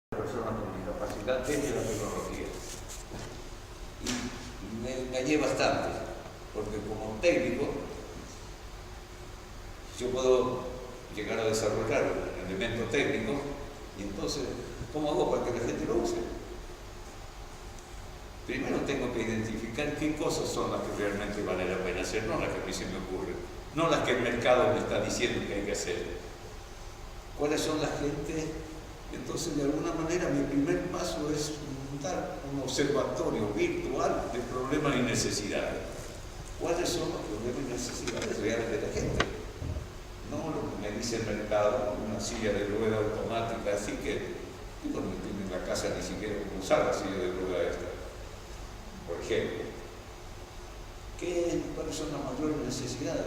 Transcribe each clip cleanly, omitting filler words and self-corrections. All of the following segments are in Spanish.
personas con discapacidad desde la tecnología. Y me engañé bastante, porque como técnico yo puedo llegar a desarrollar un elemento técnico y entonces, ¿cómo hago para que la gente lo use? Primero tengo que identificar qué cosas son las que realmente vale la pena hacer, no las que a mí se me ocurren, no las que el mercado me está diciendo que hay que hacer. ¿Cuáles son las gente? Entonces, de alguna manera, mi primer paso es montar un observatorio virtual de problemas y necesidades. ¿Cuáles son los problemas y necesidades reales de la gente? No lo que me dice el mercado, una silla de rueda automática, así que no tiene en la casa ni siquiera cómo usar la silla de rueda esta. Por ejemplo, ¿cuáles son las mayores necesidades?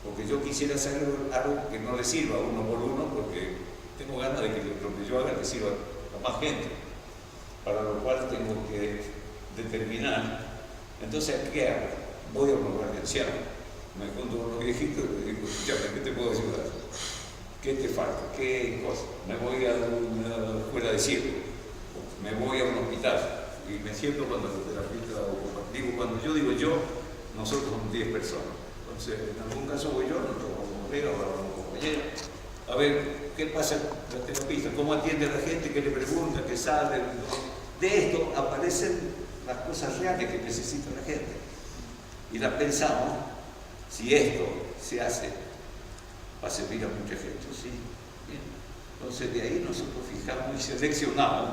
Porque yo quisiera hacer algo que no le sirva uno por uno, porque tengo ganas de que lo que yo haga le sirva a más gente, para lo cual tengo que determinar. Entonces, ¿qué hago? Voy a un lugar de ancianos, me junto con los viejitos y les digo, escúchame, ¿qué te puedo ayudar? ¿Qué te falta? ¿Qué cosa? Me voy a una escuela de circo, me voy a un hospital y me siento cuando el terapeuta, cuando yo digo yo, nosotros somos 10 personas. Entonces, en algún caso voy yo, no tengo un colega, un compañero, a ver qué pasa con la terapista, cómo atiende a la gente, qué le pregunta, qué sale. De esto aparecen las cosas reales que necesita la gente. Y las pensamos, si esto se hace, va a servir a mucha gente, sí. Bien. Entonces de ahí nosotros fijamos y seleccionamos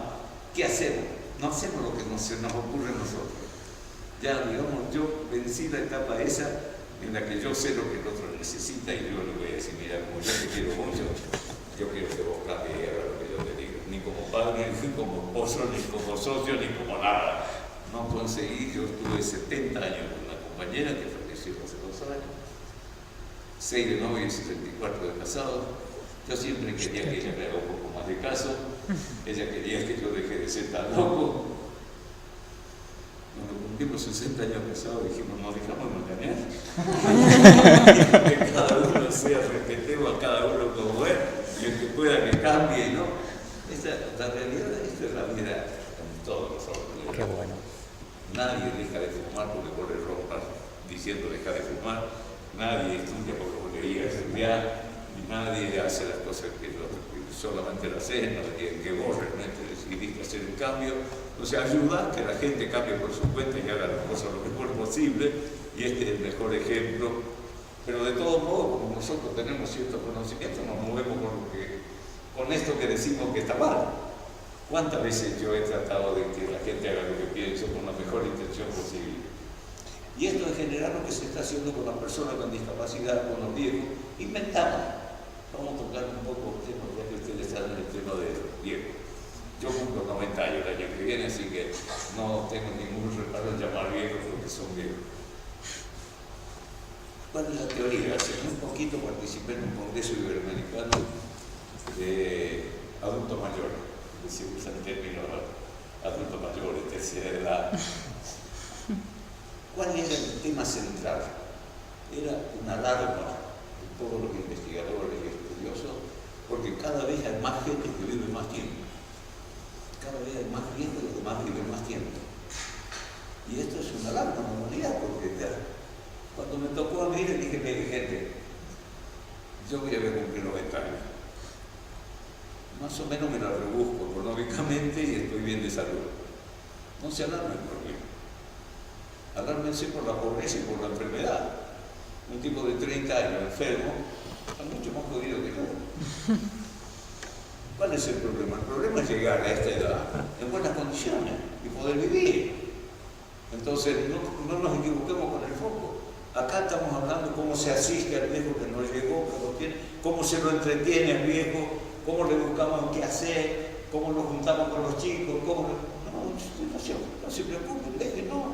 qué hacemos. No hacemos lo que se nos ocurre a nosotros. Ya, digamos, yo vencí la etapa esa en la que yo sé lo que el otro necesita y yo le voy a decir, mira, como yo te quiero mucho, yo quiero que vos cambies y hagas lo que yo te digo. Ni como padre, ni como esposo, ni como socio, ni como nada. No conseguí, yo estuve 70 años con una compañera que falleció hace 2 años, 6 de novio y 74 de casado. Yo siempre quería que ella me haga un poco más de caso, ella quería que yo deje de ser tan loco. Cuando cumplimos 60 años casados dijimos, nos dejamos engañar. Que cada uno sea, respetemos a cada uno como es, y el que pueda que cambie, ¿no? La realidad de esto es la vida con todos nosotros. Qué bueno. Nadie deja de fumar porque vos le rompas diciendo deja de fumar, nadie estudia porque vos le digas estudiar, y nadie hace las cosas que solamente las haces, no que vos realmente decidiste hacer un cambio. O sea, ayuda a que la gente cambie por su cuenta y haga las cosas lo mejor posible, y este es el mejor ejemplo. Pero de todos modos, como nosotros tenemos ciertos conocimientos, nos movemos con esto que decimos que está mal. ¿Cuántas veces yo he tratado de que la gente haga lo que pienso con la mejor intención posible? Y esto en general lo que se está haciendo con las personas con discapacidad, con los viejos, inventamos. Vamos a tocar un poco el tema, ya que ustedes están en el tema de los viejos. Yo cumplo 90 años el año que viene, así que no tengo ningún reparo en llamar viejos porque son viejos. ¿Cuál es la teoría? Hace muy poquito participé en un congreso iberoamericano de adultos mayores, que se usa el término adultos mayores, tercera edad. ¿Cuál era el tema central? Era una alarma de todos los investigadores y estudiosos, porque cada vez hay más gente que vive más tiempo. Cada vez hay más viejos y los demás viven más tiempo. Y esto es una alarma, una humanidad, porque cuando me tocó a mí le dije, gente, yo voy a ver cumplir 90 años. Más o menos me la rebusco económicamente y estoy bien de salud. No se alarmen por mí. Alármense por la pobreza y por la enfermedad. Un tipo de 30 años enfermo está mucho más jodido que yo. ¿Cuál es el problema? El problema es llegar a esta edad en buenas condiciones y poder vivir. Entonces, no nos equivoquemos con el foco. Acá estamos hablando de cómo se asiste al viejo que no llegó, que lo tiene, cómo se lo entretiene al viejo, cómo le buscamos qué hacer, cómo lo juntamos con los chicos, no se preocupen, déjenlo.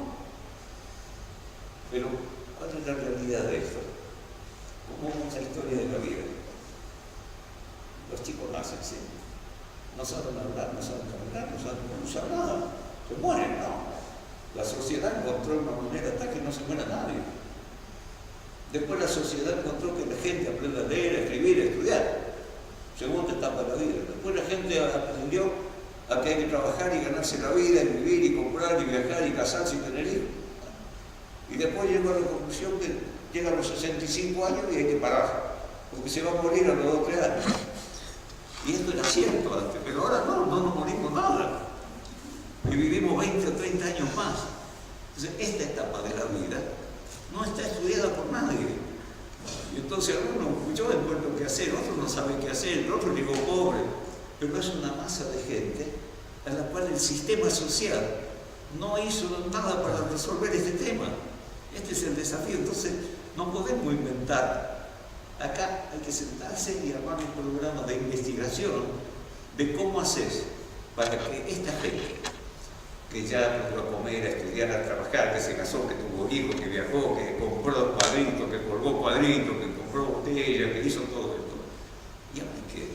Pero, ¿cuál es la realidad de esto? ¿Cómo es la historia de la vida? Los chicos nacen, ¿sí? No saben hablar, no saben caminar, no saben pronunciar nada. Se mueren, ¿no? La sociedad encontró una manera tal que no se muera nadie. Después la sociedad encontró que la gente aprenda a leer, a escribir, a estudiar. segunda etapa de la vida. Después la gente aprendió a que hay que trabajar y ganarse la vida, y vivir, y comprar, y viajar, y casarse, y tener hijos. Y después llegó a la conclusión que llega a los 65 años y hay que parar, porque se va a morir a los 2 o 3 años. Y esto era cierto antes, pero ahora no nos morimos nada. Y vivimos 20 o 30 años más. Entonces, esta etapa de la vida no está estudiada por nadie. Y entonces algunos, yo encuentro qué hacer, otros no saben qué hacer, el otro llegó pobre. Pero es una masa de gente a la cual el sistema social no hizo nada para resolver este tema. Este es el desafío. Entonces, no podemos inventar. Acá hay que sentarse y armar un programa de investigación de cómo haces para que esta gente que ya aprendió a comer, a estudiar, a trabajar, que se casó, que tuvo hijos, que viajó, que compró cuadritos, que colgó cuadritos, que compró botellas, que hizo todo esto. ¿Y a mí qué?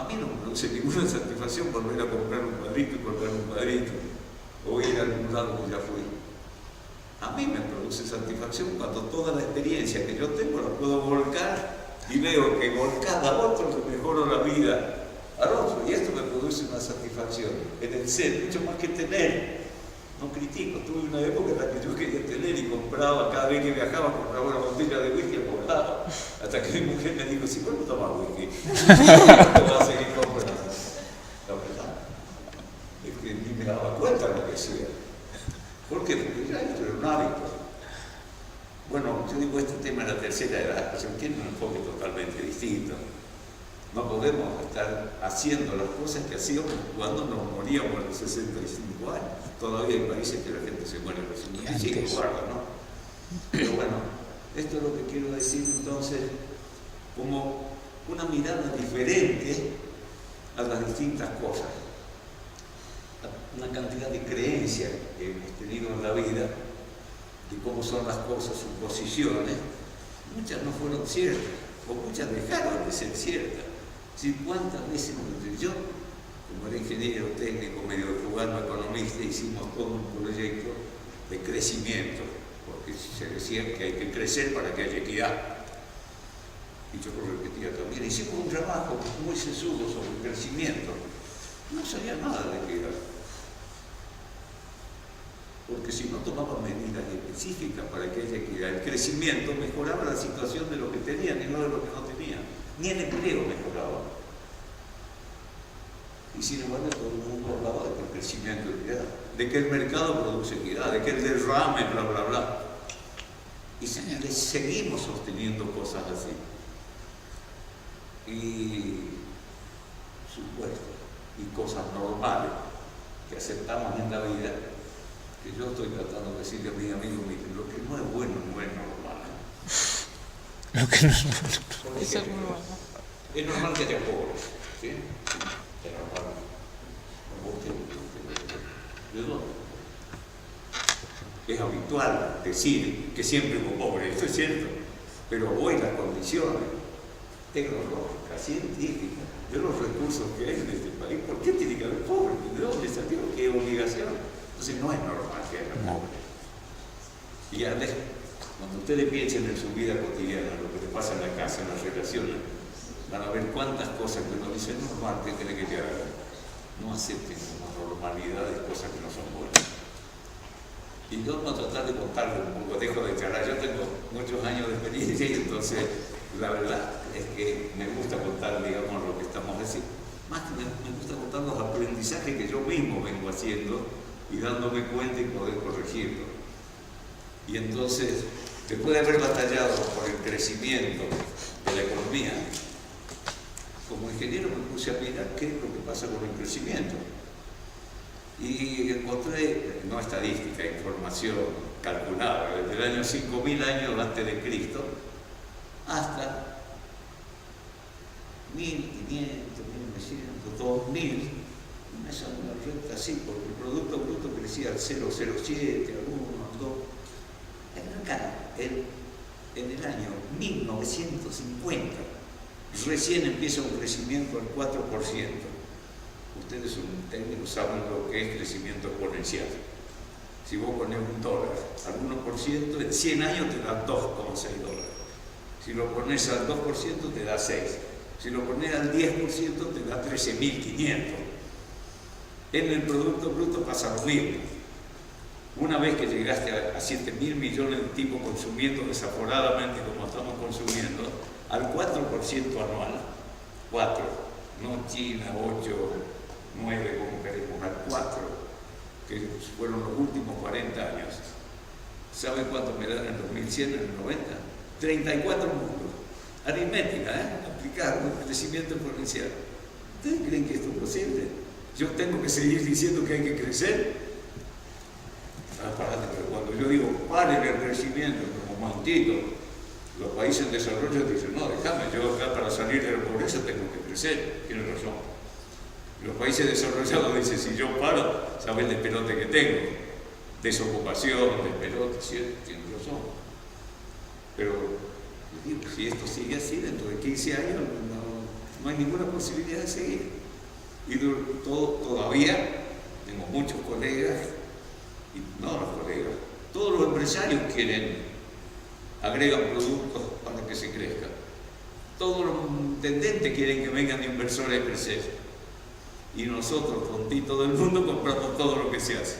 A mí no me produce ninguna satisfacción volver a comprar un cuadrito y colgar un cuadrito, o ir a algún lado que ya fui. A mí me produce satisfacción cuando toda la experiencia que yo tengo la puedo volcar y veo que volcada a otro le mejoro la vida al otro, y esto me produce una satisfacción en el ser, mucho más que tener. No critico, tuve una época en la que yo quería tener y compraba, cada vez que viajaba compraba una botella de whisky y compraba, hasta que mi mujer me dijo, si vos no tomás whisky, ¿cuánto vas a seguir comprando? La verdad es que ni me daba cuenta de lo que hacía. ¿Por qué? Porque ya esto era un hábito. Bueno, yo digo, este tema de la tercera edad, se tiene un enfoque totalmente distinto. No podemos estar haciendo las cosas que hacíamos cuando nos moríamos a los 65 años. Todavía hay países que la gente se muere a los 55, guarda, ¿no? Pero bueno, esto es lo que quiero decir entonces, como una mirada diferente a las distintas cosas. Una cantidad de creencias que hemos tenido en la vida, de cómo son las cosas, sus posiciones, muchas no fueron ciertas, o muchas dejaron de ser ciertas. ¿Cuántas veces yo, como era ingeniero técnico, medio cubano, economista, hicimos todo un proyecto de crecimiento, porque se decía que hay que crecer para que haya equidad? Y yo lo repetía también. Hicimos un trabajo muy sesudo sobre el crecimiento. No sabía nada de equidad, porque si no tomaban medidas específicas para que haya equidad, el crecimiento mejoraba la situación de lo que tenían y no de lo que no tenían. Ni el empleo mejoraba. Y sin embargo todo el mundo hablaba de que el crecimiento es equidad, de que el mercado produce equidad, de que el derrame, bla, bla, bla. Y seguimos sosteniendo cosas así. Y supuestos y cosas normales que aceptamos en la vida, que yo estoy tratando de decirle a mis amigos, miren, lo que no es bueno no es normal. Lo que no es bueno. Eso es muy bueno. Es normal que haya pobres, ¿sí? Es normal. ¿De dónde? Es habitual decir que siempre hubo pobres, esto es cierto, pero hoy las condiciones tecnológicas, científicas, de los recursos que hay en este país, ¿por qué tiene que haber pobres? ¿De dónde salió? ¿Qué obligación? Entonces no es normal que haya pobres. Y además, cuando ustedes piensen en su vida cotidiana, lo que les pasa en la casa, en las relaciones, van a ver cuántas cosas que uno dice, no es normal, ¿qué tiene que haga? No acepten como normalidades cosas que no son buenas. Y yo voy a tratar de contarles un poco, dejo de charlar, yo tengo muchos años de experiencia y entonces la verdad es que me gusta contar, digamos, lo que estamos haciendo. Más que me gusta contar los aprendizajes que yo mismo vengo haciendo y dándome cuenta y poder corregirlo. Y entonces, después de haber batallado por el crecimiento de la economía, como ingeniero me puse a mirar qué es lo que pasa con el crecimiento. Y encontré, no estadística, información calculada, desde el año 5000 años antes de Cristo hasta 1500, 1900, 2000, esa es una recta así, porque el Producto Bruto crecía al 0,07, al 1, al 2. Acá, en el año 1950, recién empieza un crecimiento al 4%. Ustedes son técnicos, saben lo que es crecimiento exponencial. Si vos pones $1 al 1%, en 100 años te da $2,6. Si lo pones al 2% te da 6. Si lo pones al 10% te da 13.500. En el Producto Bruto pasa lo mismo. Una vez que llegaste a 7.000 millones de tipos consumiendo desaforadamente como estamos consumiendo, al 4% anual, 4, no China, 8, 9, como queremos, al 4, que fueron los últimos 40 años. ¿Saben cuánto me dan en el 2100, en el 90? 34 mundos. Aritmética, aplicar un crecimiento exponencial. ¿Ustedes creen que esto es posible? Yo tengo que seguir diciendo que hay que crecer. Pero cuando yo digo paren el crecimiento como momentito, los países en desarrollo dicen, no, déjame, yo acá para salir de la pobreza tengo que crecer. Tienen razón. Los países desarrollados dicen, si yo paro, ¿sabes el despelote que tengo? Desocupación, despelote, ¿cierto? Tienen razón. Pero, digo, si esto sigue así, dentro de 15 años no hay ninguna posibilidad de seguir. Y todavía tengo muchos colegas, y no los colegas, todos los empresarios agregan productos para que se crezca. Todos los intendentes quieren que vengan inversores a crecer. Y nosotros, tontitos del mundo, compramos todo lo que se hace.